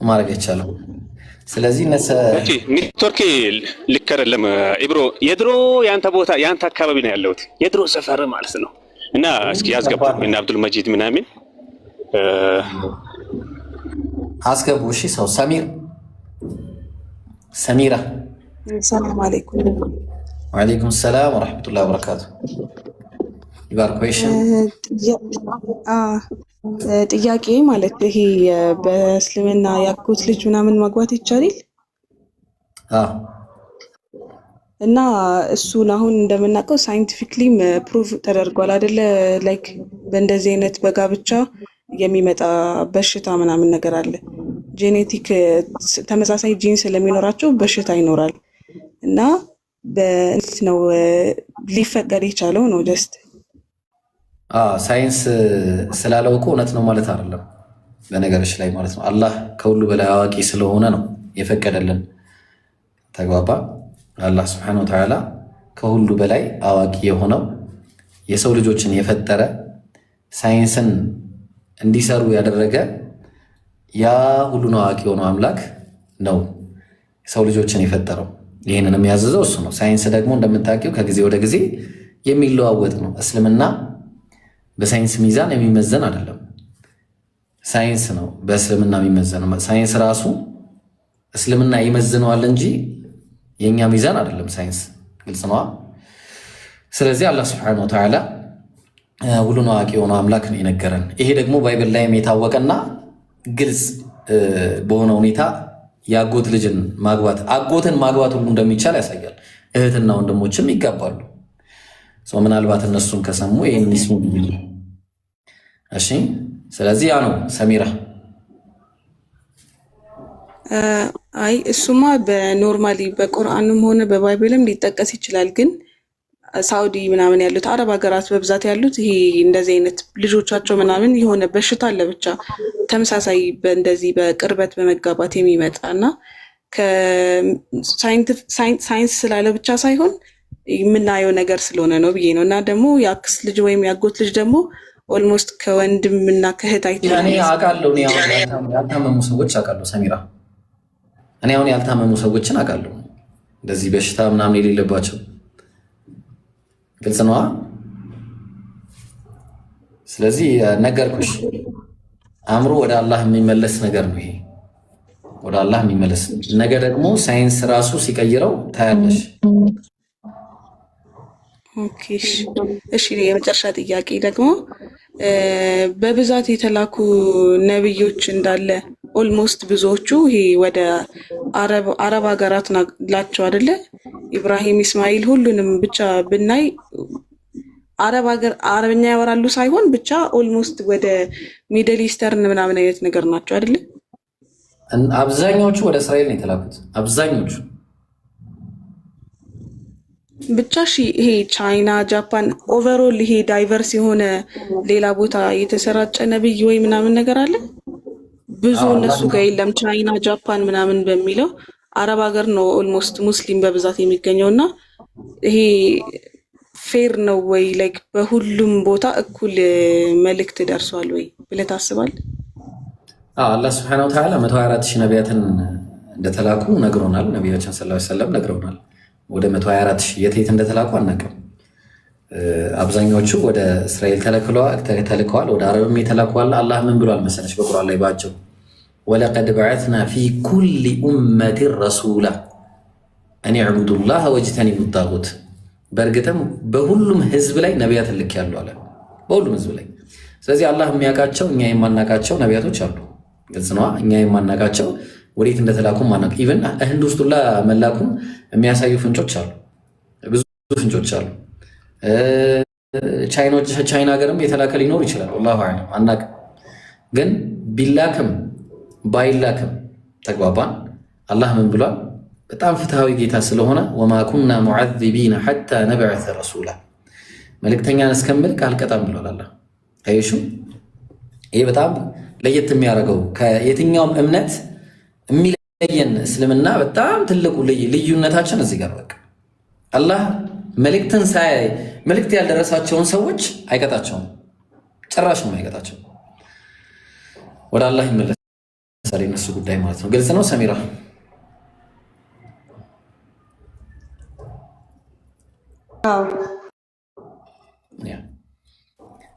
ማድረግ አይቻልም። ስለዚህ ኔትወርክ ልክ አይደለም ኢብሮ። የድሮ ያንተ ቦታ ያንተ አካባቢ ነው ያለሁት፣ የድሮ ሰፈር ማለት ነው። እና እስኪ ያስገቡ እና አብዱል መጂድ ምናምን አስገቡ። እሺ ሰው ሰሚራ ሰላም አለይኩም። ወአለይኩም ሰላም ወራህመቱላሂ ወበረካቱ። ይባርኮሽን ጥያቄ ማለት ይሄ በእስልምና ያጎት ልጅ ምናምን ማግባት ይቻላል? እና እሱን አሁን እንደምናውቀው ሳይንቲፊክሊም ፕሩቭ ተደርጓል አይደለ? ላይክ በእንደዚህ አይነት በጋብቻ የሚመጣ በሽታ ምናምን ነገር አለ። ጄኔቲክ ተመሳሳይ ጂን ስለሚኖራቸው በሽታ ይኖራል። እና በእንት ነው ሊፈቀድ የቻለው ነው ጀስት ሳይንስ ስላለው እኮ እውነት ነው ማለት አይደለም። በነገሮች ላይ ማለት ነው አላህ ከሁሉ በላይ አዋቂ ስለሆነ ነው የፈቀደልን። ተግባባ። አላህ ሱብሓነሁ ወተዓላ ከሁሉ በላይ አዋቂ የሆነው የሰው ልጆችን የፈጠረ ሳይንስን እንዲሰሩ ያደረገ ያ ሁሉን አዋቂ የሆነው አምላክ ነው ሰው ልጆችን የፈጠረው። ይህንን የሚያዘዘው እሱ ነው። ሳይንስ ደግሞ እንደምታውቂው ከጊዜ ወደ ጊዜ የሚለዋወጥ ነው። እስልምና በሳይንስ ሚዛን የሚመዘን አይደለም። ሳይንስ ነው በእስልምና የሚመዘነው። ሳይንስ ራሱ እስልምና ይመዝነዋል እንጂ የኛ ሚዛን አይደለም ሳይንስ። ግልጽ ነው። ስለዚህ አላህ ሱብሓነሁ ወተዓላ ሁሉን አዋቂ የሆነው አምላክ ነው የነገረን። ይሄ ደግሞ ባይብል ላይም የታወቀና ግልጽ በሆነ ሁኔታ የአጎት ልጅን ማግባት አጎትን ማግባት ሁሉ እንደሚቻል ያሳያል። እህትና ወንድሞችም ይጋባሉ። ምናልባት እነሱም ከሰሙ ይህን ይስሙ። እሺ፣ ስለዚህ ያ ነው ሰሚራ። አይ እሱማ በኖርማሊ በቁርአንም ሆነ በባይብልም ሊጠቀስ ይችላል። ግን ሳውዲ ምናምን ያሉት አረብ ሀገራት በብዛት ያሉት ይሄ እንደዚህ አይነት ልጆቻቸው ምናምን የሆነ በሽታ አለ ብቻ ተመሳሳይ በእንደዚህ በቅርበት በመጋባት የሚመጣ እና ሳይንስ ስላለ ብቻ ሳይሆን የምናየው ነገር ስለሆነ ነው ብዬ ነው። እና ደግሞ የአክስት ልጅ ወይም የአጎት ልጅ ደግሞ ኦልሞስት ከወንድም እና ከእህት አውቃለሁ። ያልታመሙ ሰዎች አውቃለሁ ሰሚራ። እኔ አሁን ያልታመሙ ሰዎችን አውቃለሁ፣ እንደዚህ በሽታ ምናምን የሌለባቸው። ግልጽ ነዋ። ስለዚህ ነገርኩሽ፣ አእምሮ ወደ አላህ የሚመለስ ነገር ነው ይሄ፣ ወደ አላህ የሚመለስ ነገ ደግሞ ሳይንስ ራሱ ሲቀይረው ታያለሽ። ኦኬ እሺ። የመጨረሻ ጥያቄ ደግሞ በብዛት የተላኩ ነብዮች እንዳለ ኦልሞስት ብዙዎቹ ይሄ ወደ አረብ ሀገራት ናቸው አይደለ? ኢብራሂም፣ ኢስማኤል ሁሉንም ብቻ ብናይ አረብ ሀገር አረብኛ ያወራሉ ሳይሆን ብቻ ኦልሞስት ወደ ሚድል ኢስተርን ምናምን አይነት ነገር ናቸው አይደለ? አብዛኛዎቹ ወደ እስራኤል ነው የተላኩት አብዛኞቹ ብቻ ይሄ ቻይና፣ ጃፓን ኦቨርኦል ይሄ ዳይቨርስ የሆነ ሌላ ቦታ የተሰራጨ ነብይ ወይ ምናምን ነገር አለ ብዙ እነሱ ጋር የለም። ቻይና፣ ጃፓን ምናምን በሚለው አረብ ሀገር ነው ኦልሞስት ሙስሊም በብዛት የሚገኘው። እና ይሄ ፌር ነው ወይ ላይክ በሁሉም ቦታ እኩል መልእክት ደርሷል ወይ ብለህ ታስባለህ? አላህ ሱብሓነሁ ወተዓላ 124,000 ነቢያትን እንደተላኩ ነግሮናል። ነቢያችን ሰለላሁ ዐለይሂ ወሰለም ነግረውናል። ወደ 124,000 የት እንደተላኩ አናውቅም። አብዛኛዎቹ ወደ እስራኤል ተልከዋል። ወደ አረብም የተላኩዋል። አላህ ምን ብሏል መሰለሽ በቁርአን ላይ ባቸው ወለቀድ በዐትና ፊ ኩሊ ኡመቲን ረሱላ አን ዕቡዱላህ ወጅተኒቡ ጣጉት። በእርግጥም በሁሉም ህዝብ ላይ ነቢያትን ልኬያለሁ አለ፣ በሁሉም ህዝብ ላይ። ስለዚህ አላህ የሚያውቃቸው እኛ የማናውቃቸው ነቢያቶች አሉ። ግልጽ ነዋ። እኛ የማናውቃቸው ወዴት እንደተላኩ ማናውቅ ኢቭን ህንድ ውስጥ ሁላ መላኩን የሚያሳዩ ፍንጮች አሉ፣ ብዙ ፍንጮች አሉ። ቻይና ሀገርም የተላከ ሊኖር ይችላል። ወላሁ አዕለም አናውቅም። ግን ቢላክም ባይላክም ተግባባን። አላህ ምን ብሏል? በጣም ፍትሃዊ ጌታ ስለሆነ ወማ ኩና ሙዐዚቢነ ሐታ ነብዐሰ ረሱላ፣ መልእክተኛን እስከምልክ አልቀጣም ብሏል አላህ። አይሹ ይሄ በጣም ለየት የሚያደርገው ከየትኛውም እምነት የሚለየን እስልምና በጣም ትልቁ ልዩነታችን እዚህ ጋር በቃ አላህ መልእክትን ሳያይ መልእክት ያልደረሳቸውን ሰዎች አይቀጣቸውም፣ ጭራሽም አይቀጣቸውም። ወደ አላህ ይመለሳል የነሱ ጉዳይ ማለት ነው። ግልጽ ነው ሰሚራ?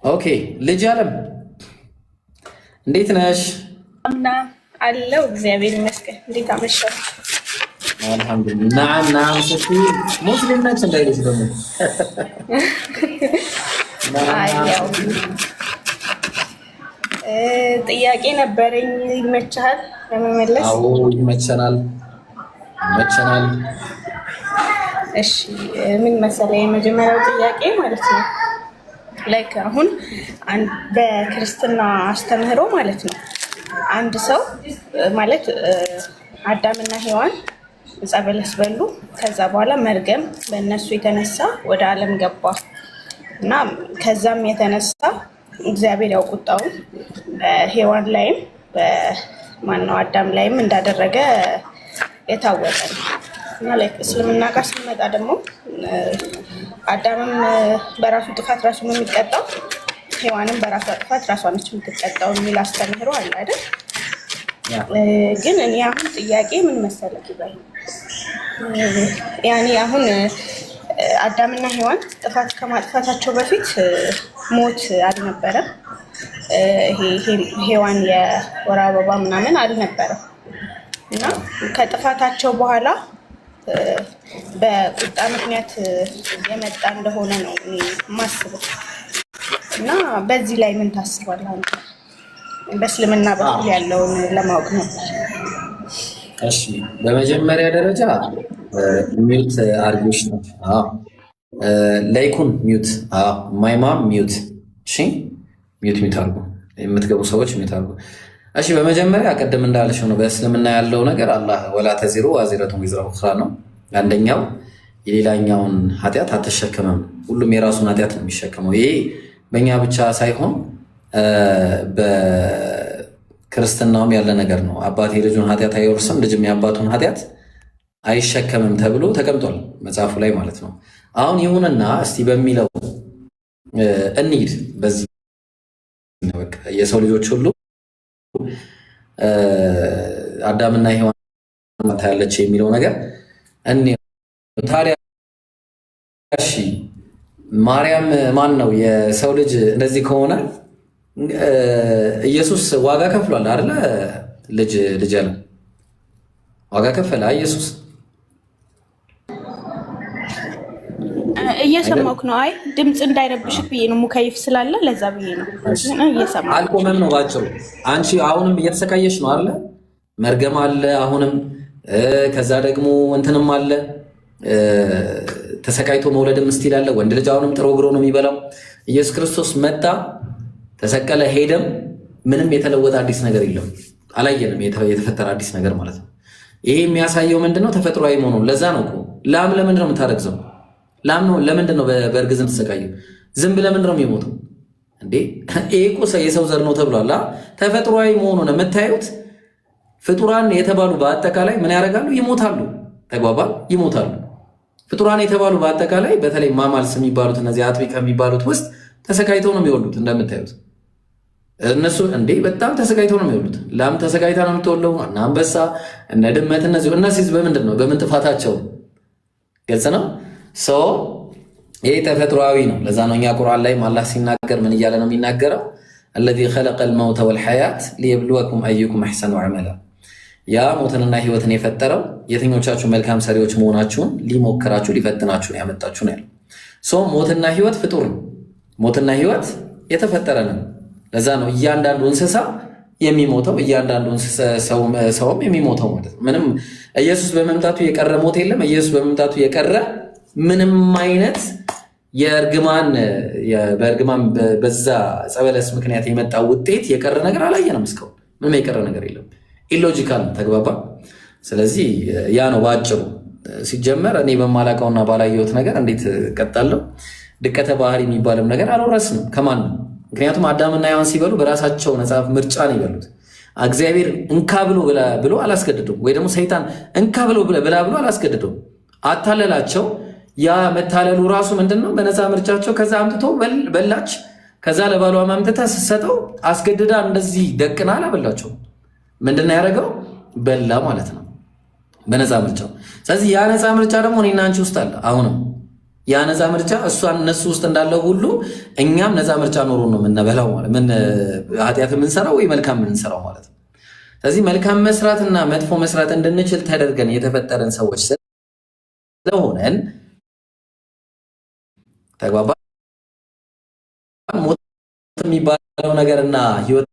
ኦኬ ልጅ አለም እንዴት ነሽ? አምና አለው እግዚአብሔር ይመስገን። እንዴት አመሻችሁ? አልሐምዱሊላህ። ናም ስትይ ሙስሊም ነች እንዳይልሽ ደግሞ ጥያቄ ነበረኝ። ይመችሃል ለመመለስ? አዎ ይመቸናል። እሺ ምን መሰለህ፣ የመጀመሪያው ጥያቄ ማለት ነው ላይክ አሁን በክርስትና አስተምህሮ ማለት ነው አንድ ሰው ማለት አዳምና ሔዋን ዕፀ በለስ በሉ። ከዛ በኋላ መርገም በእነሱ የተነሳ ወደ ዓለም ገባ እና ከዛም የተነሳ እግዚአብሔር ያው ቁጣውን በሔዋን ላይም በማነው አዳም ላይም እንዳደረገ የታወቀ ነው እና ላይክ እስልምና ጋር ስንመጣ ደግሞ አዳምም በራሱ ጥፋት ራሱ ነው የሚቀጣው፣ ሔዋንም በራሷ ጥፋት ራሷ ነች የምትቀጣው የሚል አስተምህሮ አለ አይደል? ግን እኔ አሁን ጥያቄ ምን መሰለህ ይባል ያኔ አሁን አዳምና ሔዋን ጥፋት ከማጥፋታቸው በፊት ሞት አልነበረም። ሔዋን የወር አበባ ምናምን አልነበረም እና ከጥፋታቸው በኋላ በቁጣ ምክንያት የመጣ እንደሆነ ነው የማስበው። እና በዚህ ላይ ምን ታስባለህ አንተ? በእስልምና በኩል ያለውን ለማወቅ ነው። እሺ በመጀመሪያ ደረጃ ሚውት አርጉሽ ነው። ላይኩን ሚውት ማይማም ሚውት። እሺ ሚውት አርጉ፣ የምትገቡ ሰዎች ሚውት አርጉ። እሺ በመጀመሪያ ቀደም እንዳልሽው ነው በእስልምና ያለው ነገር አላህ ወላ ተዚሩ ዋዚረቱን ዊዝራ ኡኽራ ነው። አንደኛው የሌላኛውን ኃጢአት አትሸከምም፣ ሁሉም የራሱን ኃጢአት ነው የሚሸከመው። ይሄ በእኛ ብቻ ሳይሆን በክርስትናውም ያለ ነገር ነው። አባት የልጁን ኃጢአት አይወርስም፣ ልጅም የአባቱን ኃጢአት አይሸከምም ተብሎ ተቀምጧል መጽሐፉ ላይ ማለት ነው። አሁን ይሁንና እስቲ በሚለው እንሂድ። በዚህ የሰው ልጆች ሁሉ አዳምና ሔዋን ታያለች የሚለው ነገር ታዲያ እሺ ማርያም ማን ነው? የሰው ልጅ እንደዚህ ከሆነ ኢየሱስ ዋጋ ከፍሏል አይደለ? ልጅ ያለ ዋጋ ከፈለ ኢየሱስ። እየሰማሁህ ነው። አይ ድምፅ እንዳይረብሽ ብዬ ነው፣ ሙከይፍ ስላለ ለዛ ብዬ ነው። እየሰማሁህ አልቆመም ነው ባጭሩ። አንቺ አሁንም እየተሰቃየሽ ነው አይደለ? መርገም አለ አሁንም፣ ከዛ ደግሞ እንትንም አለ ተሰቃይቶ መውለድም ስቲል አለ። ወንድ ልጅ አሁንም ጥሮ ግሮ ነው የሚበላው። ኢየሱስ ክርስቶስ መጣ፣ ተሰቀለ፣ ሄደም፣ ምንም የተለወጠ አዲስ ነገር የለም። አላየንም የተፈጠረ አዲስ ነገር ማለት ነው። ይሄ የሚያሳየው ምንድነው? ተፈጥሯዊ መሆኑን። ለዛ ነው እኮ ላም ለምንድን ነው የምታረግዘው? ላም ነው ለምንድን ነው በእርግዝና ተሰቃየው? ዝንብ ለምንድን ነው የሚሞተው እንዴ? ይሄ እኮ የሰው ዘር ነው ተብሏል። ተፈጥሯዊ መሆኑን የምታዩት ፍጡራን የተባሉ በአጠቃላይ ምን ያደርጋሉ? ይሞታሉ። ተግባባ? ይሞታሉ። ፍጡራን የተባሉ በአጠቃላይ በተለይ ማማልስ የሚባሉት እነዚህ አጥቢ ከሚባሉት ውስጥ ተሰቃይተው ነው የሚወሉት። እንደምታዩት እነሱ እንዴ በጣም ተሰቃይተው ነው የሚወሉት። ላም ተሰቃይታ ነው የምትወለው፣ እና አንበሳ፣ እነ ድመት። እነዚህ በምንድን ነው? በምን ጥፋታቸው? ግልጽ ነው። ይህ ተፈጥሯዊ ነው። ለዛ ነው እኛ ቁርአን ላይ አላህ ሲናገር ምን እያለ ነው የሚናገረው? አለዚ ኸለቀል መውተ ወልሐያት ሊየብሉወኩም አዩኩም አሕሰኑ ዐመላ። ያ ሞትንና ህይወትን የፈጠረው የትኞቻችሁ መልካም ሰሪዎች መሆናችሁን ሊሞክራችሁ ሊፈትናችሁ ነው ያመጣችሁ ነው ያለው። ሞትና ህይወት ፍጡር ነው። ሞትና ህይወት የተፈጠረ ነው። ለዛ ነው እያንዳንዱ እንስሳ የሚሞተው፣ እያንዳንዱ ሰውም የሚሞተው ማለት ነው። ምንም ኢየሱስ በመምጣቱ የቀረ ሞት የለም። ኢየሱስ በመምጣቱ የቀረ ምንም አይነት በእርግማን በዛ ዕፀ በለስ ምክንያት የመጣ ውጤት የቀረ ነገር አላየንም እስካሁን። ምንም የቀረ ነገር የለም። ኢሎጂካል ተግባባ። ስለዚህ ያ ነው ባጭሩ። ሲጀመር እኔ በማላውቀውና ባላየሁት ነገር እንዴት ቀጣለሁ? ድቀተ ባህሪ የሚባልም ነገር አልወረስንም ከማንም። ምክንያቱም አዳምና ሔዋን ሲበሉ በራሳቸው ነፃ ምርጫ ነው ይበሉት። እግዚአብሔር እንካ ብሎ አላስገድደውም፣ ወይ ደግሞ ሰይጣን እንካ ብሎ ብላ ብሎ አላስገድደውም። አታለላቸው። ያ መታለሉ ራሱ ምንድነው? በነፃ ምርጫቸው ከዛ አምጥቶ በላች። ከዛ ለባሏ ማምጥታ ስትሰጠው አስገድዳ እንደዚህ ደቅና አላበላቸው። ምንድን ነው ያደረገው? በላ ማለት ነው በነፃ ምርጫው። ስለዚህ ያ ነፃ ምርጫ ደግሞ እኔና አንቺ ውስጥ አለ። አሁንም ያ ነፃ ምርጫ እሷን እነሱ ውስጥ እንዳለው ሁሉ እኛም ነፃ ምርጫ ኖሮ ነው የምንበላው ማለት ምን ኃጢአት የምንሰራው ወይ መልካም የምንሰራው ማለት ነው። ስለዚህ መልካም መስራትና መጥፎ መስራት እንድንችል ተደርገን የተፈጠረን ሰዎች ስለሆነን ተግባባ። ሞት የሚባለው ነገርና ህይወት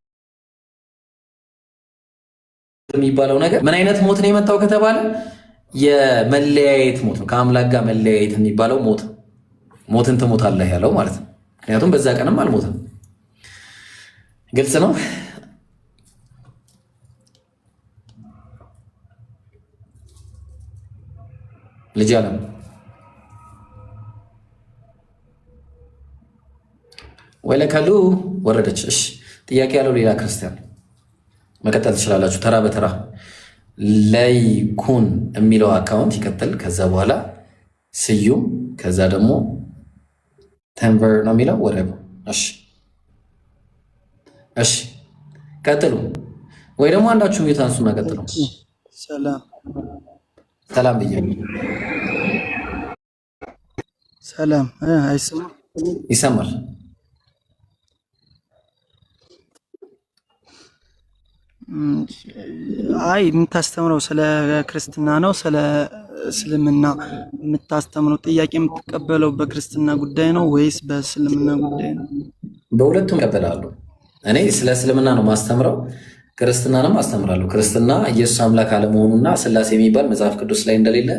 የሚባለው ነገር ምን አይነት ሞት ነው የመጣው ከተባለ የመለያየት ሞት ነው። ከአምላክ ጋር መለያየት የሚባለው ሞት ሞትን ትሞታለህ ያለው ማለት ነው። ምክንያቱም በዛ ቀንም አልሞትም። ግልጽ ነው። ልጅ አለም ወለከሉ ወረደች። እሺ ጥያቄ ያለው ሌላ ክርስቲያን መቀጠል ትችላላችሁ። ተራ በተራ ላይኩን የሚለው አካውንት ይቀጥል። ከዛ በኋላ ስዩም፣ ከዛ ደግሞ ተንቨር ነው የሚለው ወደ እሺ፣ እሺ ቀጥሉ። ወይ ደግሞ አንዳችሁ የታንሱና ቀጥሉ። ሰላም ሰላም ብዬ ሰላም አይሰማም? ይሰማል። አይ የምታስተምረው ስለ ክርስትና ነው ስለ እስልምና የምታስተምረው? ጥያቄ የምትቀበለው በክርስትና ጉዳይ ነው ወይስ በእስልምና ጉዳይ ነው? በሁለቱም እቀበላለሁ። እኔ ስለ እስልምና ነው ማስተምረው፣ ክርስትናንም አስተምራለሁ። ክርስትና ኢየሱስ አምላክ አለመሆኑና ስላሴ የሚባል መጽሐፍ ቅዱስ ላይ እንደሌለ፣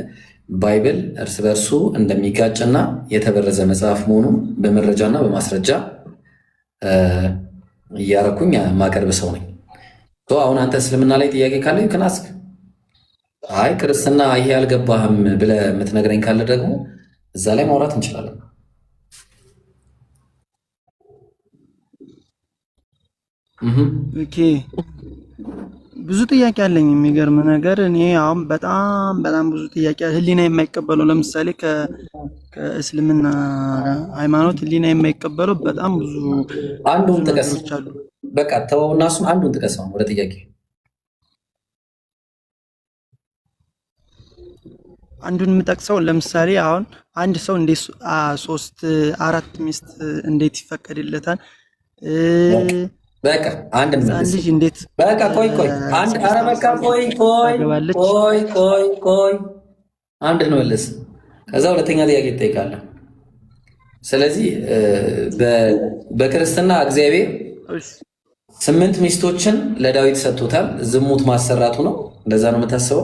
ባይብል እርስ በርሱ እንደሚጋጭና የተበረዘ መጽሐፍ መሆኑን በመረጃና በማስረጃ እያረኩኝ ማቀርብ ሰው ነኝ። አሁን አንተ እስልምና ላይ ጥያቄ ካለ ክናስክ፣ አይ ክርስትና ይሄ አልገባህም ብለህ የምትነግረኝ ካለ ደግሞ እዛ ላይ ማውራት እንችላለን። ኦኬ ብዙ ጥያቄ አለኝ። የሚገርም ነገር እኔ አሁን በጣም ብዙ ጥያቄ ህሊና የማይቀበለው ለምሳሌ ከእስልምና ሃይማኖት ህሊና የማይቀበለው በጣም ብዙ አንዱን ጥቀስ። አሉ። በቃ ተወውና እሱን አንዱን ጥቀስ። ነው ወደ ጥያቄ አንዱን የምጠቅሰው ለምሳሌ አሁን አንድ ሰው እንዴት 3-4 ሚስት እንዴት ይፈቀድለታል? በቃ አንድ ልጅ እንዴት በቃ ቆይ አንድ ኧረ በቃ ቆይ አንድ እንመልስ፣ ከዛ ሁለተኛ ጥያቄ ትጠይቃለህ። ስለዚህ በክርስትና እግዚአብሔር 8 ሚስቶችን ለዳዊት ሰጥቶታል። ዝሙት ማሰራቱ ነው። እንደዛ ነው የምታስበው?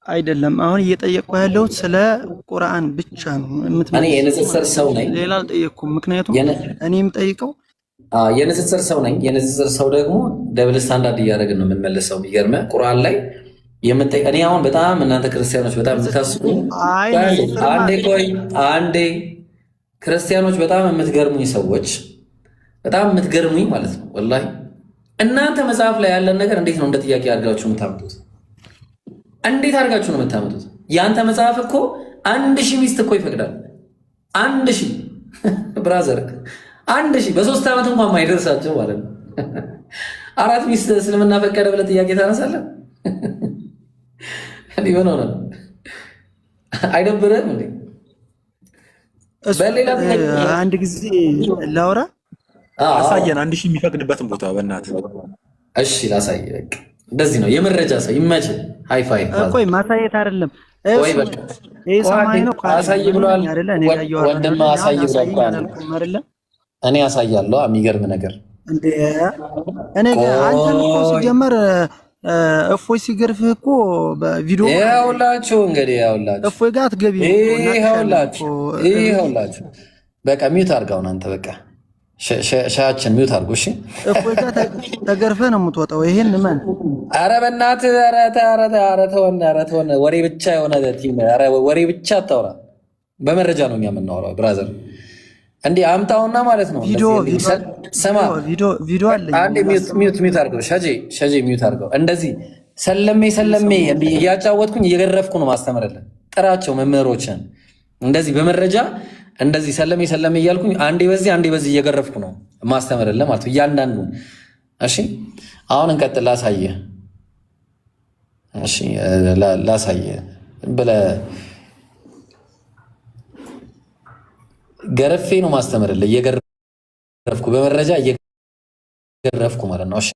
አይደለም። አሁን እየጠየቅኩ ያለው ስለ ቁርአን ብቻ ነው። እኔ የንጽጽር ሰው ነኝ፣ ሌላ አልጠየቅኩም። ምክንያቱም እኔ የምጠይቀው የንጽጽር ሰው ነኝ። የንጽጽር ሰው ደግሞ ደብል ስታንዳርድ እያደረግን ነው የምንመልሰው። የሚገርምህ ቁርአን ላይ እኔ አሁን በጣም እናንተ ክርስቲያኖች በጣም የምታስቡ አንዴ ክርስቲያኖች በጣም የምትገርሙኝ ሰዎች፣ በጣም የምትገርሙኝ ማለት ነው። ወላሂ እናንተ መጽሐፍ ላይ ያለን ነገር እንዴት ነው እንደ ጥያቄ አድርጋችሁ የምታምጡት? እንዴት አድርጋችሁ ነው የምታምጡት? ያንተ መጽሐፍ እኮ 1000 ሚስት እኮ ይፈቅዳል። 1000 ብራዘር 1000 በ3 ዓመት እንኳን ማይደርሳቸው ማለት ነው። 4 ሚስት እስልምና ፈቀደ ብለህ ጥያቄ ታነሳለህ? ሊሆን ሆነ አይደብርህም እንዴ? በሌላ አንድ ጊዜ ላውራ አሳየን 1000 የሚፈቅድበትን ቦታ በእናትህ። እሺ ላሳይ። በቃ እንደዚህ ነው የመረጃ ሰው ይመች። ሃይ ፋይ ቆይ ማሳየት አይደለም ወይ በቃ ሰማይ ነው አሳይ ብሏል ወንድም አሳይ ብሏል አይደለ? እኔ አሳያለሁ። የሚገርም ነገር እንዴ እኔ አንተ እኮ ሲጀመር እፎይ ሲገርፍህ እኮ በቪዲዮ ያውላችሁ እንግዲህ ያውላችሁ እፎይ ጋር አትገቢ ይኸውላችሁ በቃ ሚውት አድርጋውን አንተ በቃ ሻያችን ሚውት አድርጉ። እሺ እፎይ ጋር ተገርፈህ ነው የምትወጣው። ይሄን ምን ኧረ በእናትህ ኧረ ተወን። ወሬ ብቻ የሆነ ቲም ወሬ ብቻ አታውራ። በመረጃ ነው እኛ የምናወራው ብራዘር። እንዲህ አምጣውና ማለት ነው ስማ ቪዲዮ አለ። አንዴ ሚውት አድርገው ሸጄ ሚውት አድርገው። እንደዚህ ሰለሜ እያጫወትኩኝ እየገረፍኩ ነው ማስተምርልን። ጥራቸው መምህሮችን እንደዚህ በመረጃ እንደዚህ ሰለሜ እያልኩኝ አንዴ በዚህ እየገረፍኩ ነው ማስተምርልህ ማለት ነው እያንዳንዱ። እሺ አሁን እንቀጥል። ላሳየህ። እሺ ላሳየህ ብለህ ገረፌ ነው ማስተምርልህ እየገረፍኩ በመረጃ እየገረፍኩ ማለት ነው። እሺ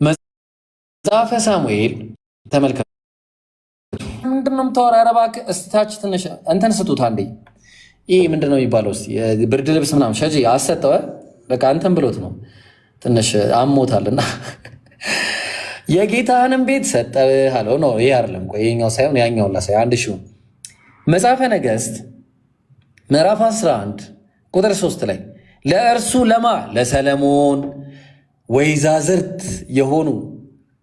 መጽሐፈ ሳሙኤል ተመልከቱ። ምንድነው የምታወራ? ኧረ እባክህ እስታች ትንሽ እንትን ስጡት አንዴ። ይህ ምንድነው የሚባለው? ብርድ ልብስ ምናምን ሸጂ አሰጠው። በቃ እንትን ብሎት ነው ትንሽ አሞታልና የጌታህንም ቤት ሰጠህ አለው። ነው ይሄ አይደለም። ቆይ ይሄኛው ሳይሆን ያኛውን ላሳይ። አንድ ሺው መጽሐፈ ነገሥት ምዕራፍ 11 ቁጥር 3 ላይ ለእርሱ ለሰለሞን ወይዛዝርት የሆኑ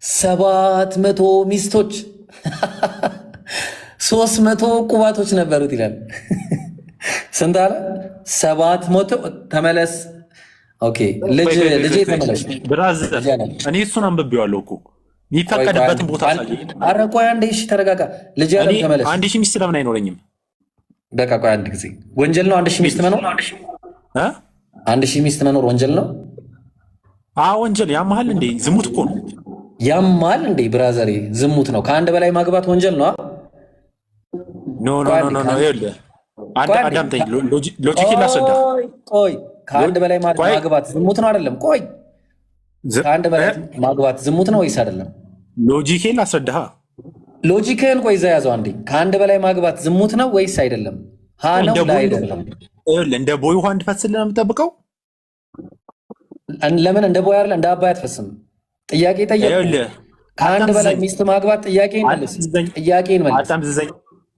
700 ሚስቶች 300 ቁባቶች ነበሩት ይላል። ስንት አለ? 700 ተመለስ። ኦኬ ልጄ ተመለስ። ብራዘር እኔ እሱን አንብቤዋለሁ እኮ የሚፈቀድበትን ቦታ ሳይ። ኧረ ቆይ አንዴ እሺ ተረጋጋ። ልጄ አለ ተመለስ። 1000 ሚስት ለምን አይኖረኝም? በቃ ቆይ አንድ ጊዜ ወንጀል ነው 1000 ሚስት መኖር? 1000 ሚስት መኖር ወንጀል ነው? ወንጀል ያማል እንዴ? ዝሙት እኮ ነው። ያማል እንዴ ብራዘሬ? ዝሙት ነው። ከአንድ በላይ ማግባት ወንጀል ነው? ኖ ይኸውልህ አዳምጠኝ። ሎጂክ ላስረዳ። ቆይ ከአንድ በላይ ማግባት ዝሙት ነው አይደለም? ቆይ ከአንድ በላይ ማግባት ዝሙት ነው ወይስ አይደለም? ሎጂኬን ላስረዳህ። ሎጂክህን ቆይ እዛ ያዘው አንዴ። ከአንድ በላይ ማግባት ዝሙት ነው ወይስ አይደለም? ነው ላይ አይደለም? እንደ ቦይ ውሃ እንድፈስልህ ነው የምጠብቀው? ለምን እንደ ቦይ አይደለም እንደ አባይ አትፈስም? ጥያቄ ጠየቅ። ከአንድ በላይ ሚስት ማግባት ጥያቄን መልስ።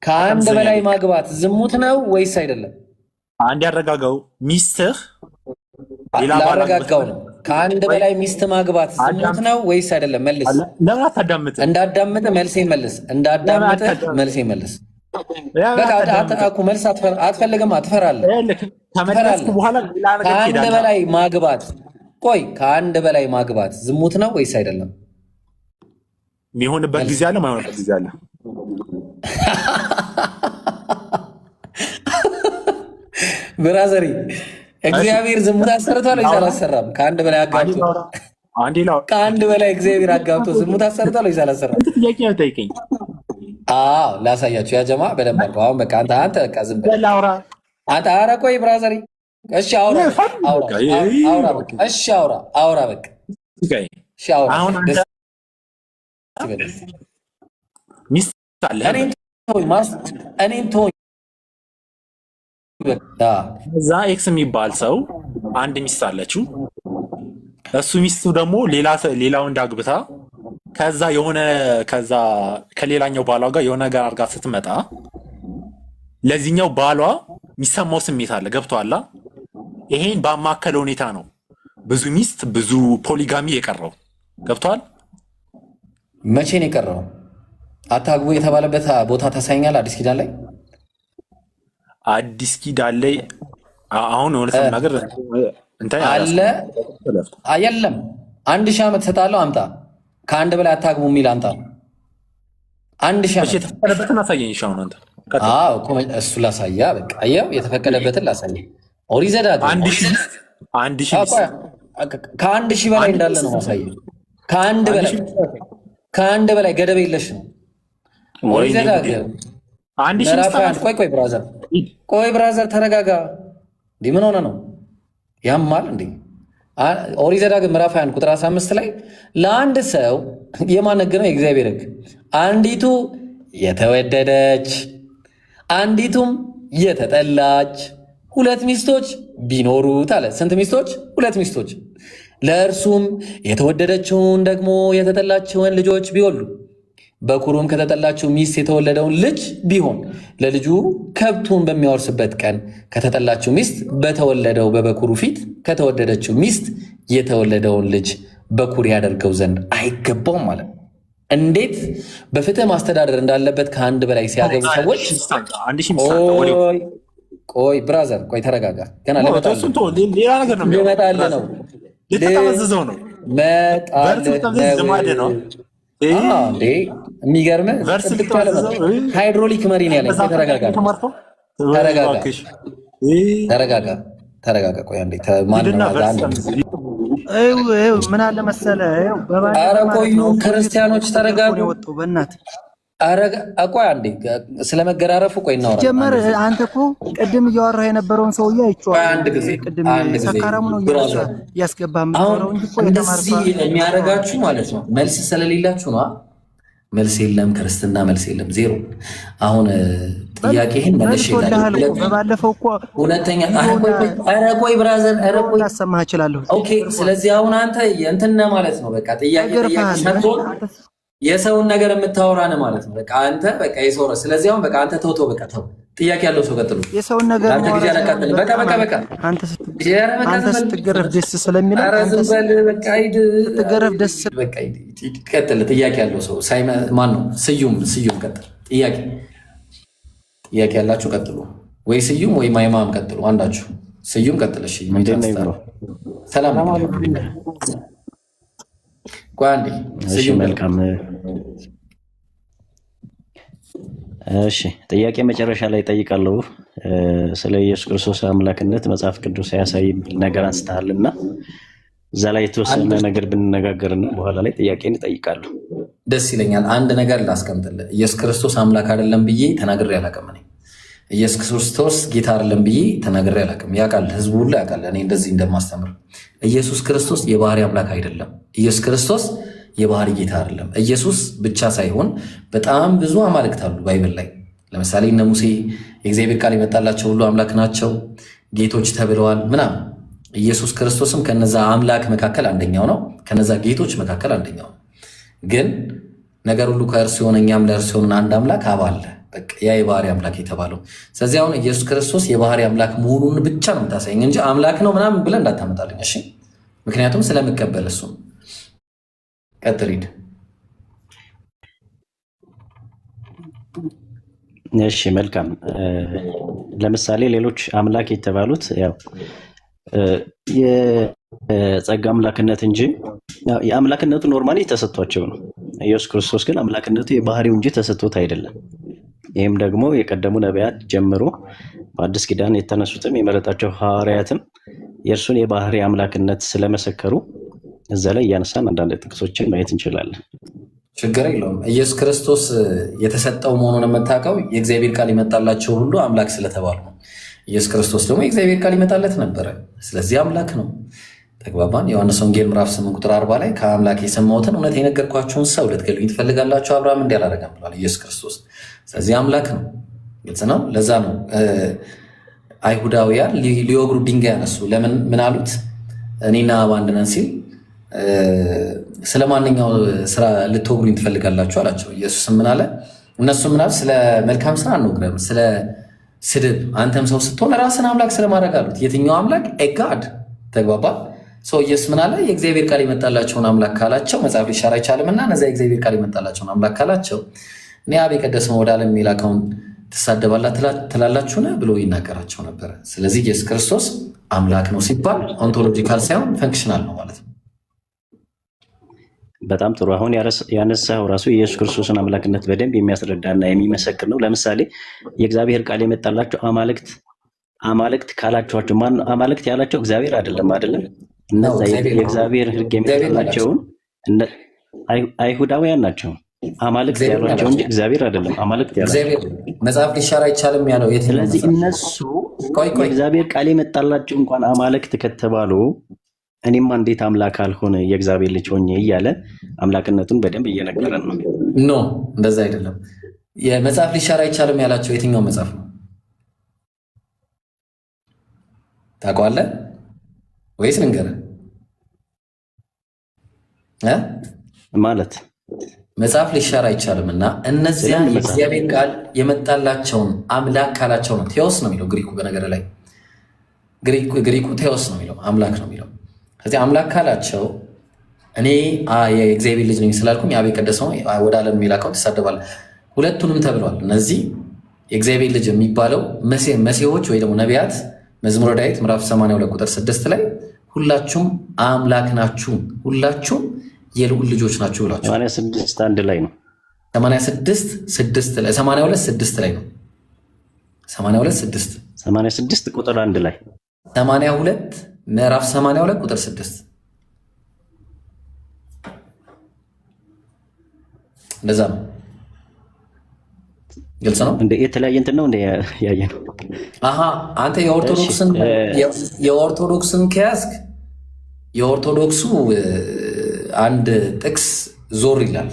ከአንድ በላይ ማግባት ዝሙት ነው ወይስ አይደለም? አንድ ያረጋጋው ሚስትህ ላረጋጋው ነው። ከአንድ በላይ ሚስት ማግባት ዝሙት ነው ወይስ አይደለም? መልስ። ለምን አታዳምጥም? እንዳዳምጥ መልሴን መልስ። እንዳዳምጥ መልሴን መልስ። በቃ መልስ አትፈልግም፣ ትፈራለህ። ከአንድ በላይ ማግባት ቆይ ከአንድ በላይ ማግባት ዝሙት ነው ወይስ አይደለም? የሚሆንበት ጊዜ አለ፣ ማይሆንበት ጊዜ አለ። ብራዘሪ እግዚአብሔር ዝሙት አሰርቷል ወይስ አላሰራም? ከአንድ በላይ አጋብቶ ከአንድ በላይ እግዚአብሔር አጋብቶ ዝሙት አሰርቷል ወይስ አላሰራም? ጥያቄ ነው ጠይቀኝ። ላሳያችሁ። ያ ጀማ በደንብ አድርገው። አሁን በቃ አንተ በቃ ዝም ብለህ አንተ። ኧረ ቆይ ብራዘሪ እሺ አውራ በቃ እሺ አውራ በቃ እሺ አውራ። አሁን አንተ ሚስት አለ እኔን ተወኝ። እዛ ኤክስ የሚባል ሰው አንድ ሚስት አለችው። እሱ ሚስቱ ደግሞ ሌላ ወንድ አግብታ ከዛ ከሌላኛው ባሏ ጋር የሆነ ነገር አድርጋ ስትመጣ ለዚህኛው ባሏ የሚሰማው ስሜት አለ። ገብቶሃል? ይሄን ባማከለ ሁኔታ ነው ብዙ ሚስት ብዙ ፖሊጋሚ የቀረው። ገብቶሃል? መቼ ነው የቀረው? አታግቡ የተባለበት ቦታ ታሳይኛል? አዲስ ኪዳን ላይ አሁን እውነት ነገር አለ የለም? 1000 ዓመት ሰጣለሁ አምጣ። ከአንድ በላይ አታግቡ የሚል አምጣ። 1000 ዓመት የተፈቀደበትን አሳየኝ። አንተ እሱ ላሳያ። በቃ አየው፣ የተፈቀደበትን ላሳያ። ኦሪት ዘዳግም 1000 ከ1000 በላይ እንዳለ ነው ማሳየ። ከአንድ በላይ ገደብ የለሽ ነው። ኦሪት ዘዳግም ቆይ ብራዘር ተረጋጋ። እንዲህ ምን ሆነ ነው? ያማል እንዴ? ኦሪት ዘዳግም ምዕራፍ 21 ቁጥር 15 ላይ ለአንድ ሰው የማን ሕግ ነው? የእግዚአብሔር ሕግ። አንዲቱ የተወደደች አንዲቱም የተጠላች 2 ሚስቶች ቢኖሩት አለ። ስንት ሚስቶች? 2 ሚስቶች። ለእርሱም የተወደደችውን ደግሞ የተጠላችውን ልጆች ቢወሉ በኩሩም ከተጠላችው ሚስት የተወለደውን ልጅ ቢሆን ለልጁ ከብቱን በሚያወርስበት ቀን ከተጠላችው ሚስት በተወለደው በበኩሩ ፊት ከተወደደችው ሚስት የተወለደውን ልጅ በኩር ያደርገው ዘንድ አይገባውም ማለት ነው። እንዴት በፍትህ ማስተዳደር እንዳለበት ከአንድ በላይ ሲያገቡ ሰዎች። ቆይ ብራዘር ቆይ ተረጋጋ። ገና ልመጣልህ ነው። የሚገርምህ ሃይድሮሊክ መሪ ነው ያለኝ። ተረጋጋ። ቆይ አንዴ ምን አለ መሰለህ፣ ኧረ ቆዩ ክርስቲያኖች ተረጋጉ። ቆይ አንዴ ስለመገራረፉ ቆይ እናወራለን። ጀመር አንተ እኮ ቅድም እያወራህ የነበረውን ሰውዬ አይቼዋለሁ። አንድ ጊዜ ሰካራሙ ነው እያስገባህ የምትኖረው እንጂ እኮ እንደዚህ የሚያደርጋችሁ ማለት ነው መልስ ስለሌላችሁ ነው። መልስ የለም፣ ክርስትና መልስ የለም፣ ዜሮ። አሁን ጥያቄህን መልሽ ይላል። በባለፈው እኮ ሁለተኛ ኧረ ቆይ ብራዘር፣ ኧረ ቆይ ላሰማህ እችላለሁ። ኦኬ። ስለዚህ አሁን አንተ እንትን ነህ ማለት ነው። በቃ ጥያቄ የሰውን ነገር የምታወራ ነህ ማለት ነው። በቃ አንተ በቃ የሰው ረስ። ስለዚህ አሁን በቃ አንተ ተው፣ በቃ ተው። ጥያቄ ያለው ሰው ቀጥሉ። የሰውን ነገር አንተ ጊዜ አላቃጥልም። በቃ አንተ ስትገረፍ ደስ ስለሚለው አንተ ስትገረፍ ደስ በቃ ቀጥል። ጥያቄ ያለው ሰው ማን ነው? ስዩም ቀጥል። ጥያቄ ያላችሁ ቀጥሉ። ወይ ስዩም ወይ ማይማም ቀጥሉ። አንዳችሁ ስዩም ቀጥል። እሺ ሰላም ቋንዲ ስዩም መልካም። እሺ ጥያቄ መጨረሻ ላይ ጠይቃለሁ። ስለ ኢየሱስ ክርስቶስ አምላክነት መጽሐፍ ቅዱስ ያሳይ ነገር አንስተሃልና እዛ ላይ የተወሰነ ነገር ብንነጋገርና በኋላ ላይ ጥያቄን እጠይቃለሁ። ደስ ይለኛል። አንድ ነገር ላስቀምጥልህ። ኢየሱስ ክርስቶስ አምላክ አይደለም ብዬ ተናግሬ አላውቅም። እኔ ኢየሱስ ክርስቶስ ጌታ አይደለም ብዬ ተናግሬ አላውቅም። ያውቃል፣ ህዝቡ ሁሉ ያውቃል እኔ እንደዚህ እንደማስተምር። ኢየሱስ ክርስቶስ የባህሪ አምላክ አይደለም። ኢየሱስ ክርስቶስ የባህሪ ጌታ አይደለም። ኢየሱስ ብቻ ሳይሆን በጣም ብዙ አማልክት አሉ ባይብል ላይ። ለምሳሌ እነ ሙሴ የእግዚአብሔር ቃል የመጣላቸው ሁሉ አምላክ ናቸው፣ ጌቶች ተብለዋል ምናምን። ኢየሱስ ክርስቶስም ከነዛ አምላክ መካከል አንደኛው ነው፣ ከነዛ ጌቶች መካከል አንደኛው ነው። ግን ነገር ሁሉ ከእርሱ የሆነ እኛም ለእርሱ የሆንን አንድ አምላክ አብ አለ። በቃ ያ የባህሪ አምላክ የተባለው። ስለዚህ አሁን ኢየሱስ ክርስቶስ የባህሪ አምላክ መሆኑን ብቻ ነው የምታሳየኝ እንጂ አምላክ ነው ምናምን ብለህ እንዳታመጣልኝ እሺ። ምክንያቱም ስለምቀበል እሱ ቀጥል ሂድ። እሺ መልካም። ለምሳሌ ሌሎች አምላክ የተባሉት ያው የጸጋ አምላክነት እንጂ የአምላክነቱ ኖርማሊ ተሰጥቷቸው ነው። ኢየሱስ ክርስቶስ ግን አምላክነቱ የባህሪው እንጂ ተሰጥቶት አይደለም። ይህም ደግሞ የቀደሙ ነቢያት ጀምሮ በአዲስ ኪዳን የተነሱትም የመረጣቸው ሐዋርያትም የእርሱን የባህሪ አምላክነት ስለመሰከሩ እዛ ላይ እያነሳን አንዳንድ ጥቅሶችን ማየት እንችላለን። ችግር የለውም። ኢየሱስ ክርስቶስ የተሰጠው መሆኑን የምታውቀው የእግዚአብሔር ቃል ይመጣላቸው ሁሉ አምላክ ስለተባሉ ነው። ኢየሱስ ክርስቶስ ደግሞ የእግዚአብሔር ቃል ይመጣለት ነበረ። ስለዚህ አምላክ ነው። ተግባባን። ዮሐንስ ወንጌል ምዕራፍ 8 ቁጥር 40 ላይ ከአምላክ የሰማሁትን እውነት የነገርኳችሁን ሰው ልትገሉኝ ትፈልጋላችሁ፣ አብርሃም እንዲህ አላደረገም ብሏል ኢየሱስ ክርስቶስ። ስለዚህ አምላክ ነው። ግልጽ ነው። ለዛ ነው አይሁዳውያን ሊወግሩ ድንጋይ ያነሱ። ለምን ምን አሉት? እኔና አብ አንድ ነን ሲል ስለ ማንኛው ስራ ልትወግሩኝ ትፈልጋላችሁ አላቸው። ኢየሱስ ምን አለ? እነሱ ምን አሉ? ስለ መልካም ስራ አንወግረም፣ ስለ ስድብ፣ አንተም ሰው ስትሆን ራስን አምላክ ስለማድረግ አሉት። የትኛው አምላክ? ኤጋድ። ተግባባ። ሰው ኢየሱስ ምን አለ? የእግዚአብሔር ቃል የመጣላቸውን አምላክ ካላቸው መጽሐፍ ሊሻር አይቻልምና እነዚያ የእግዚአብሔር ቃል የመጣላቸውን አምላክ ካላቸው እኔ አብ የቀደሰውን ወደ ዓለም የላከውን ትላላችሁን ብሎ ይናገራቸው ነበረ። ስለዚህ ኢየሱስ ክርስቶስ አምላክ ነው ሲባል ኦንቶሎጂካል ሳይሆን ፈንክሽናል ነው ማለት ነው። በጣም ጥሩ። አሁን ያነሳው ራሱ የኢየሱስ ክርስቶስን አምላክነት በደንብ የሚያስረዳና የሚመሰክር ነው። ለምሳሌ የእግዚአብሔር ቃል የመጣላቸው አማልክት ካላቸዋቸው ማን አማልክት ያላቸው? እግዚአብሔር አይደለም። እነዛ የእግዚአብሔር ሕግ የመጣላቸውን አይሁዳውያን ናቸው አማልክት ያሏቸው እንጂ እግዚአብሔር አይደለም አማልክት ያሏቸው። መጽሐፍ ሊሻር አይቻልም ያለው። ስለዚህ እነሱ የእግዚአብሔር ቃል የመጣላቸው እንኳን አማልክት ከተባሉ እኔማ እንዴት አምላክ አልሆነ የእግዚአብሔር ልጅ ሆኜ እያለ አምላክነቱን በደንብ እየነገረን ነው። ኖ እንደዛ አይደለም። የመጽሐፍ ሊሻር አይቻልም ያላቸው የትኛው መጽሐፍ ነው ታውቀዋለህ ወይስ ልንገርህ? ማለት መጽሐፍ ሊሻር አይቻልም እና እነዚያን የእግዚአብሔር ቃል የመጣላቸውን አምላክ ካላቸው ነው። ቴዎስ ነው የሚለው ግሪኩ። በነገር ላይ ግሪኩ ቴዎስ ነው የሚለው አምላክ ነው የሚለው። ከዚህ አምላክ ካላቸው እኔ የእግዚአብሔር ልጅ ነኝ ስላልኩኝ አብ የቀደሰውን ወደ ዓለም የሚላከውን ትሳደባለህ። ሁለቱንም ተብሏል። እነዚህ የእግዚአብሔር ልጅ የሚባለው መሲሖች ወይ ደግሞ ነቢያት መዝሙረ ዳዊት ምዕራፍ 82 ቁጥር 6 ላይ ሁላችሁም አምላክ ናችሁ፣ ሁላችሁም የልዑል ልጆች ናችሁ ብላችሁ 86 አንድ ላይ ነው። 86 ላይ 82 ላይ ነው። 86 ቁጥር 1 ላይ 82 ምዕራፍ 82 ቁጥር 6 እንደዛ ነው። ግልጽ ነው። እንደ የተለያየ እንትን ነው እንደ ያየ ነው። አንተ የኦርቶዶክስን ከያዝክ የኦርቶዶክሱ አንድ ጥቅስ ዞር ይላል።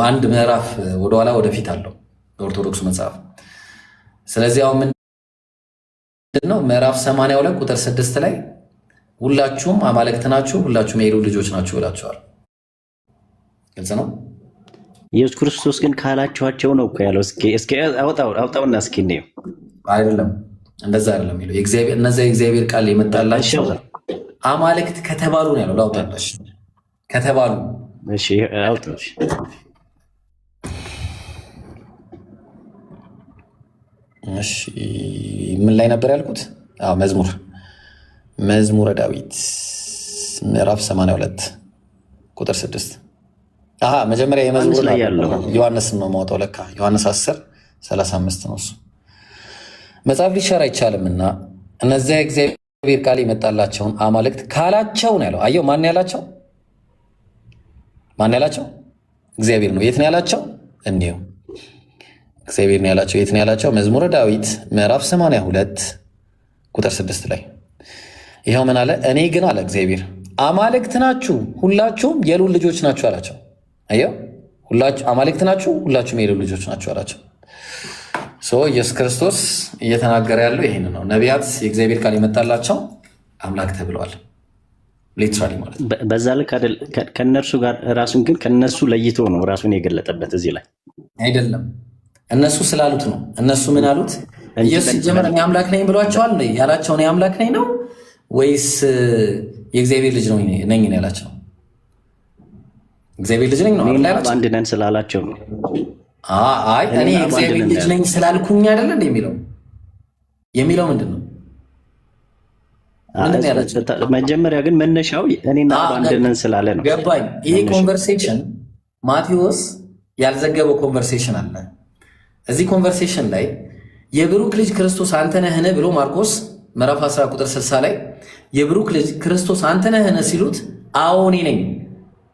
አንድ ምዕራፍ ወደኋላ ወደፊት አለው የኦርቶዶክሱ መጽሐፍ። ስለዚህ አሁን ምንድን ነው ምዕራፍ 82 ቁጥር 6 ላይ ሁላችሁም አማልክት ናችሁ፣ ሁላችሁም የኤሊ ልጆች ናችሁ ይላቸዋል። ግልጽ ነው። ኢየሱስ ክርስቶስ ግን ካላችኋቸው ነው እኮ ያለው። እስኪ አውጣውና እስኪ እንየው። አይደለም እንደዛ አይደለም የሚለው እነዚያ የእግዚአብሔር ቃል የመጣላቸው አማልክት ከተባሉ ነው ያለው። ላውጣላሽ ከተባሉ። እሺ አውጣው። እሺ ምን ላይ ነበር ያልኩት? መዝሙረ ዳዊት ምዕራፍ 82 ቁጥር 6 መጀመሪያ የመዝሙር ላይ ያለው ዮሐንስን ነው ማውጣው። ለካ ዮሐንስ 10:35 ነው እሱ። መጽሐፍ ሊሻር አይቻልምና እነዚያ የእግዚአብሔር ቃል የመጣላቸውን አማልክት ካላቸው ነው ያለው። አየው፣ ማን ያላቸው? እግዚአብሔር ነው። የት ነው ያላቸው? እንዲሁ እግዚአብሔር ነው ያላቸው። የት ነው ያላቸው? መዝሙረ ዳዊት ምዕራፍ 82 ቁጥር 6 ላይ ይኸው ምን አለ? እኔ ግን አለ እግዚአብሔር አማልክት ናችሁ፣ ሁላችሁም የልዑል ልጆች ናችሁ አላቸው። አየው፣ ሁላችሁ አማልክት ናችሁ፣ ሁላችሁም የልዑል ልጆች ናችሁ አላቸው። ኢየሱስ ክርስቶስ እየተናገረ ያለው ይሄን ነው። ነቢያት የእግዚአብሔር ቃል የመጣላቸው አምላክ ተብለዋል። ሊትራሊ ማለት ነው። በዛ ልክ አይደል? ከነርሱ ጋር ራሱን ግን ከነሱ ለይቶ ነው ራሱን የገለጠበት። እዚህ ላይ አይደለም፣ እነሱ ስላሉት ነው። እነሱ ምን አሉት? ኢየሱስ ሲጀመር እኔ አምላክ ነኝ ብሏቸዋል። ያላቸው እኔ አምላክ ነኝ ነው ወይስ የእግዚአብሔር ልጅ ነኝ ነው ያላቸው? እግዚአብሔር ልጅ ነኝ ነው ያላቸው። አንድ ነን ስላላቸው ነው። አይ እኔ የእግዚአብሔር ልጅ ነኝ ስላልኩኝ አይደለ እንደ የሚለው ምንድን ነው? መጀመሪያ ግን መነሻው እኔና አንድ ነን ስላለ ነው። ገባኝ። ይሄ ኮንቨርሴሽን ማቴዎስ ያልዘገበው ኮንቨርሴሽን አለ። እዚህ ኮንቨርሴሽን ላይ የብሩክ ልጅ ክርስቶስ አንተ ነህን ብሎ ማርቆስ ምዕራፍ 10 ቁጥር 60 ላይ የብሩክ ልጅ ክርስቶስ አንተ ነህን ሲሉት አዎ እኔ ነኝ፣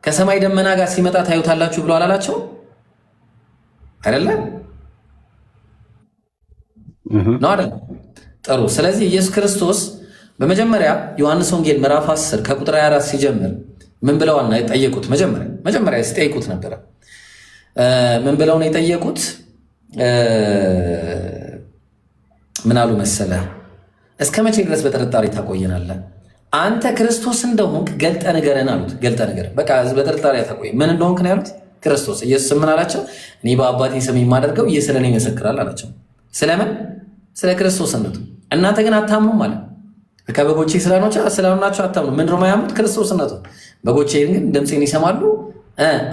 ከሰማይ ደመና ጋር ሲመጣ ታዩታላችሁ ብሎ አላላቸው አይደለ? ነው አይደል? ጥሩ። ስለዚህ ኢየሱስ ክርስቶስ በመጀመሪያ ዮሐንስ ወንጌል ምዕራፍ 10 ከቁጥር 24 ሲጀምር ምን ብለዋል ነው የጠየቁት? መጀመሪያ ሲጠይቁት ነበረ። ምን ብለው ነው የጠየቁት? ምን አሉ መሰለ? እስከ መቼ ድረስ በጥርጣሬ ታቆየናለህ? አንተ ክርስቶስ እንደሆንክ ገልጠ ንገረን አሉት። ገልጠ ንገረን፣ በቃ በጥርጣሬ ታቆየ። ምን እንደሆንክ ነው ያሉት? ክርስቶስ። ኢየሱስ ምን አላቸው? እኔ በአባቴ ስም የማደርገው ይህ ስለ እኔ ይመሰክራል አላቸው። ስለምን? ስለ ክርስቶስነቱ። እናንተ ግን አታምኑም አለ። በጎቼ ስላልሆናቸው አታምኑ። ምንድን ነው የማያምኑት? ክርስቶስነቱ። በጎቼ ግን ድምፄን ይሰማሉ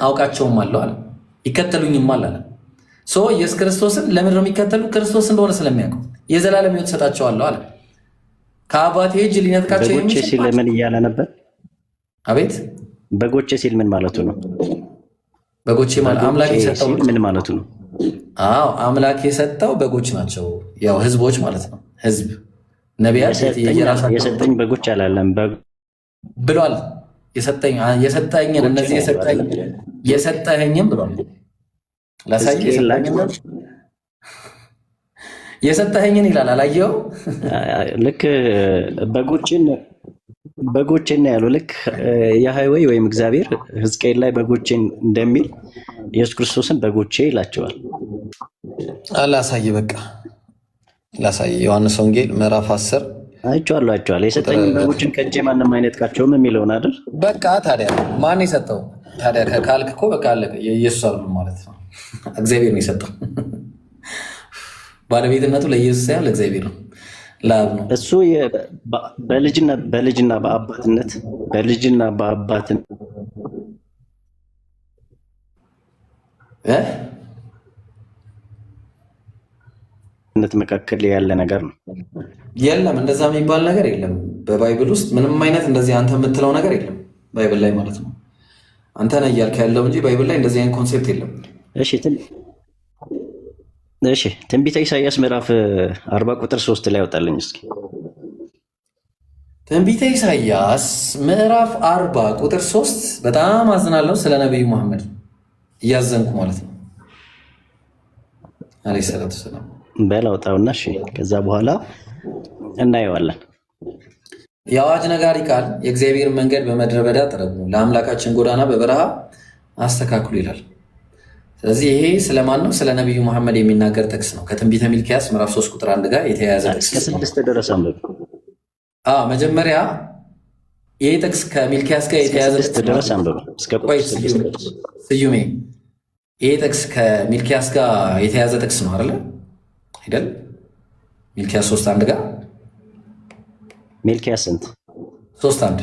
አውቃቸውም አለው አለ። ይከተሉኝማል አለ። ኢየሱስ ክርስቶስን ለምንድን ነው የሚከተሉ? ክርስቶስ እንደሆነ ስለሚያውቁ የዘላለም ሕይወት ሰጣቸዋለሁ አለ። ከአባቴ እጅ ሊነጥቃቸው በጎቼ ሲል ምን እያለ ነበር? አቤት። በጎቼ ሲል ምን ማለቱ ነው? በጎቼ ማለት አምላክ የሰጠው ምን ማለቱ ነው? አምላክ የሰጠው በጎች ናቸው። ያው ህዝቦች ማለት ነው። ህዝብ ነቢያት የሰጠኝ በጎች አላለም ብሏል። የሰጠኝን እነዚህ የሰጠኝም ብሏል። ላሳይ የሰጠኝን ይላል። አላየው? ልክ በጎቼን ያለው ልክ የሃይዌይ ወይም እግዚአብሔር ሕዝቅኤል ላይ በጎቼን እንደሚል ኢየሱስ ክርስቶስን በጎቼ ይላቸዋል። ላሳይ፣ በቃ ላሳይ። ዮሐንስ ወንጌል ምዕራፍ 10 አይቼዋለሁ። የሰጠኝ በጎችን ከእጄ ማንም አይነጥቃቸውም የሚለውን አይደል? በቃ ታዲያ ማን የሰጠው ታዲያ ካልክ እኮ በቃ አለቀ። የኢየሱስ አይደለም ማለት ነው። እግዚአብሔር ነው የሰጠው። ባለቤትነቱ ለኢየሱስ ሳይሆን ለእግዚአብሔር ነው፣ ለአብ ነው። እሱ በልጅና በአባትነት መካከል ያለ ነገር ነው። የለም እንደዛ የሚባል ነገር የለም በባይብል ውስጥ። ምንም አይነት እንደዚህ አንተ የምትለው ነገር የለም ባይብል ላይ ማለት ነው። አንተ ነህ እያልክ ያለው እንጂ ባይብል ላይ እንደዚህ አይነት ኮንሴፕት የለም። እሺ ትንቢተ ኢሳይያስ ምዕራፍ 40 ቁጥር 3 ላይ ያወጣልኝ እስኪ። ትንቢተ ኢሳይያስ ምዕራፍ 40 ቁጥር 3 በጣም አዝናለሁ ስለ ነቢዩ መሐመድ እያዘንኩ ማለት ነው አለይሂ ሰላቱ ሰላም። በላውጣውና እሺ፣ ከዛ በኋላ እናየዋለን። የአዋጅ ነጋሪ ቃል የእግዚአብሔርን መንገድ በምድረ በዳ ጥረጉ፣ ለአምላካችን ጎዳና በበረሃ አስተካክሉ ይላል። ስለዚህ ይሄ ስለማን ነው? ስለ ነቢዩ መሐመድ የሚናገር ጥቅስ ነው። ከትንቢተ ሚልክያስ ምዕራፍ 3 ቁጥር 1 ጋር የተያያዘ ጥቅስ እስከ 6 ድረስ አንብብ። መጀመሪያ ይሄ ጥቅስ ከሚልክያስ ጋር የተያያዘ ጥቅስ ድረስ አንብብ። እስከ ቁጥር 6 ድረስ ስዩሜ፣ ይሄ ጥቅስ ከሚልክያስ ጋር የተያያዘ ጥቅስ ነው አይደለ? አይደል? ሚልክያስ 3:1 ጋር ሚልክያስ ስንት? 3:1